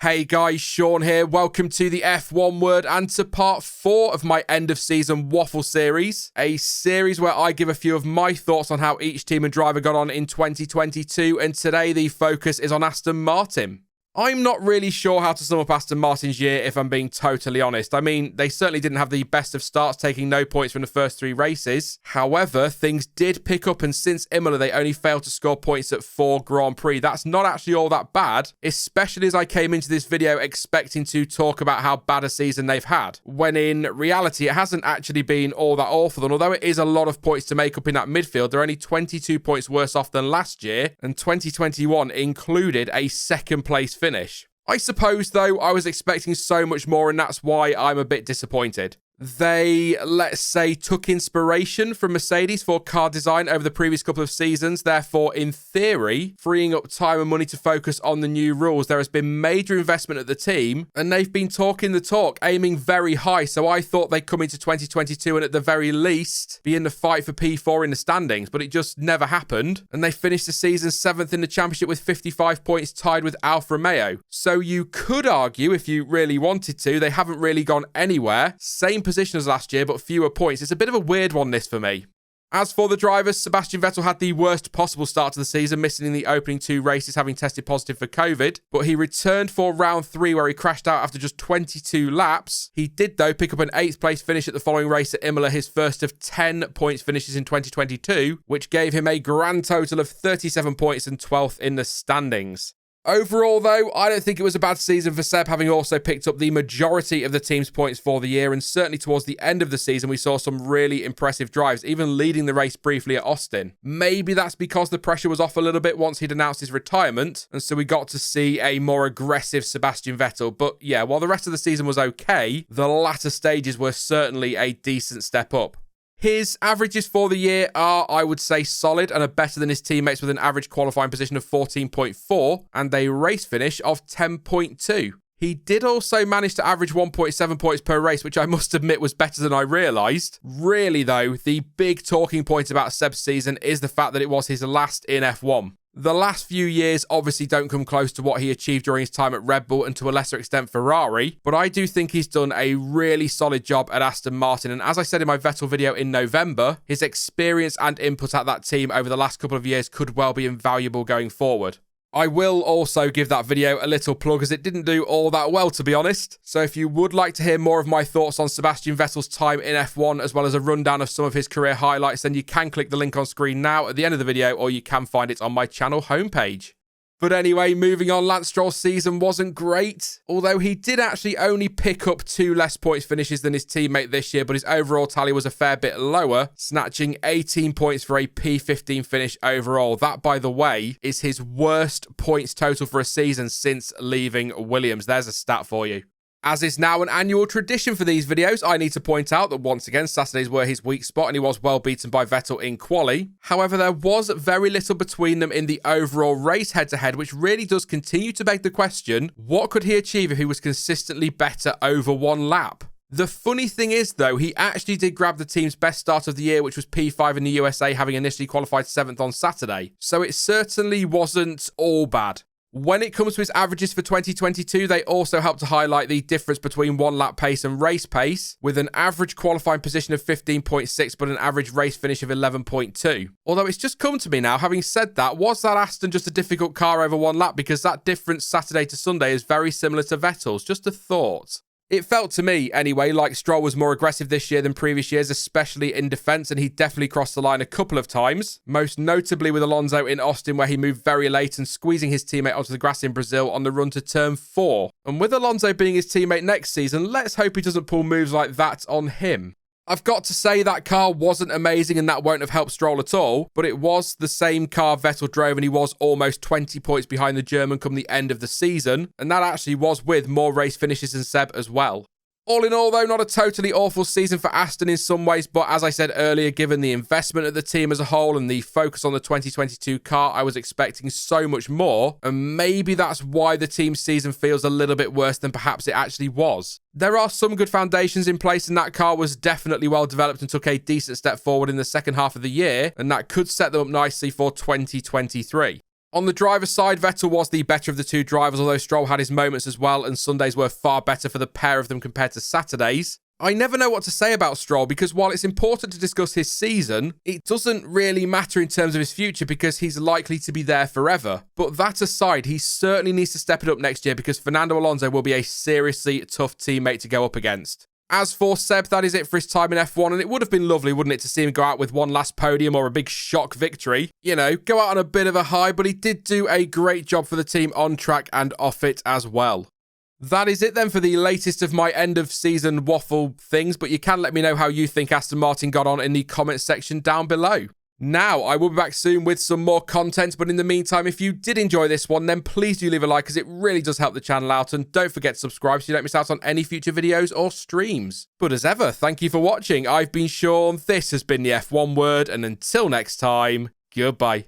Hey guys, Sean here. Welcome to the F1 Word and to part 4 of my end of season waffle series. A series where I give a few of my thoughts on how each team and driver got on in 2022, and today the focus is on Aston Martin. I'm not really sure how to sum up Aston Martin's year, if I'm being totally honest. I mean, they certainly didn't have the best of starts, taking no points from the first 3 races. However, things did pick up, and since Imola, they only failed to score points at 4 Grand Prix. That's not actually all that bad, especially as I came into this video expecting to talk about how bad a season they've had, when in reality, it hasn't actually been all that awful. And although it is a lot of points to make up in that midfield, they're only 22 points worse off than last year, and 2021 included a second place finish. I suppose, though, I was expecting so much more, and that's why I'm a bit disappointed. They, let's say, took inspiration from Mercedes for car design over the previous couple of seasons, therefore, in theory, freeing up time and money to focus on the new rules. There has been major investment at the team, and they've been talking the talk, aiming very high, so I thought they'd come into 2022 and at the very least be in the fight for P4 in the standings, but it just never happened, and they finished the season 7th in the championship with 55 points, tied with Alfa Romeo. So you could argue, if you really wanted to, they haven't really gone anywhere. Same position as last year, but fewer points. It's a bit of a weird one, this, for me. As for the drivers, Sebastian Vettel had the worst possible start to the season, missing in the opening 2 races, having tested positive for COVID, but he returned for round 3 where he crashed out after just 22 laps. He did, though, pick up an 8th place finish at the following race at Imola, his first of 10 points finishes in 2022, which gave him a grand total of 37 points and 12th in the standings. Overall, though, I don't think it was a bad season for Seb, having also picked up the majority of the team's points for the year, and certainly towards the end of the season, we saw some really impressive drives, even leading the race briefly at Austin. Maybe that's because the pressure was off a little bit once he'd announced his retirement, and so we got to see a more aggressive Sebastian Vettel. But yeah, while the rest of the season was okay, the latter stages were certainly a decent step up. His averages for the year are, I would say, solid and are better than his teammates, with an average qualifying position of 14.4 and a race finish of 10.2. He did also manage to average 1.7 points per race, which I must admit was better than I realised. Really, though, the big talking point about Seb's season is the fact that it was his last in F1. The last few years obviously don't come close to what he achieved during his time at Red Bull and to a lesser extent Ferrari, but I do think he's done a really solid job at Aston Martin, and as I said in my Vettel video in November, his experience and input at that team over the last couple of years could well be invaluable going forward. I will also give that video a little plug, as it didn't do all that well, to be honest. So if you would like to hear more of my thoughts on Sebastian Vettel's time in F1, as well as a rundown of some of his career highlights, then you can click the link on screen now at the end of the video, or you can find it on my channel homepage. But anyway, moving on, Lance Stroll's season wasn't great, although he did actually only pick up 2 less points finishes than his teammate this year, but his overall tally was a fair bit lower, snatching 18 points for a P15 finish overall. That, by the way, is his worst points total for a season since leaving Williams. There's a stat for you. As is now an annual tradition for these videos, I need to point out that once again, Saturdays were his weak spot and he was well beaten by Vettel in quali. However, there was very little between them in the overall race head-to-head, which really does continue to beg the question, what could he achieve if he was consistently better over 1 lap? The funny thing is, though, he actually did grab the team's best start of the year, which was P5 in the USA, having initially qualified 7th on Saturday. So it certainly wasn't all bad. When it comes to his averages for 2022, they also help to highlight the difference between 1 lap pace and race pace, with an average qualifying position of 15.6 but an average race finish of 11.2. Although it's just come to me now, having said that, was that Aston just a difficult car over 1 lap? Because that difference Saturday to Sunday is very similar to Vettel's. Just a thought. It felt to me, anyway, like Stroll was more aggressive this year than previous years, especially in defence, and he definitely crossed the line a couple of times, most notably with Alonso in Austin, where he moved very late and squeezing his teammate onto the grass in Brazil on the run to turn 4. And with Alonso being his teammate next season, let's hope he doesn't pull moves like that on him. I've got to say that car wasn't amazing and that won't have helped Stroll at all, but it was the same car Vettel drove and he was almost 20 points behind the German come the end of the season, and that actually was with more race finishes than Seb as well. All in all, though, not a totally awful season for Aston in some ways, but as I said earlier, given the investment of the team as a whole and the focus on the 2022 car, I was expecting so much more, and maybe that's why the team's season feels a little bit worse than perhaps it actually was. There are some good foundations in place, and that car was definitely well developed and took a decent step forward in the second half of the year, and that could set them up nicely for 2023. On the driver's side, Vettel was the better of the two drivers, although Stroll had his moments as well, and Sundays were far better for the pair of them compared to Saturdays. I never know what to say about Stroll because while it's important to discuss his season, it doesn't really matter in terms of his future because he's likely to be there forever. But that aside, he certainly needs to step it up next year because Fernando Alonso will be a seriously tough teammate to go up against. As for Seb, that is it for his time in F1, and it would have been lovely, wouldn't it, to see him go out with one last podium or a big shock victory. You know, go out on a bit of a high, but he did do a great job for the team on track and off it as well. That is it then for the latest of my end of season waffle things, but you can let me know how you think Aston Martin got on in the comments section down below. Now, I will be back soon with some more content, but in the meantime, if you did enjoy this one, then please do leave a like because it really does help the channel out, and don't forget to subscribe so you don't miss out on any future videos or streams. But as ever, thank you for watching. I've been Sean, this has been the F1 Word, and until next time, goodbye.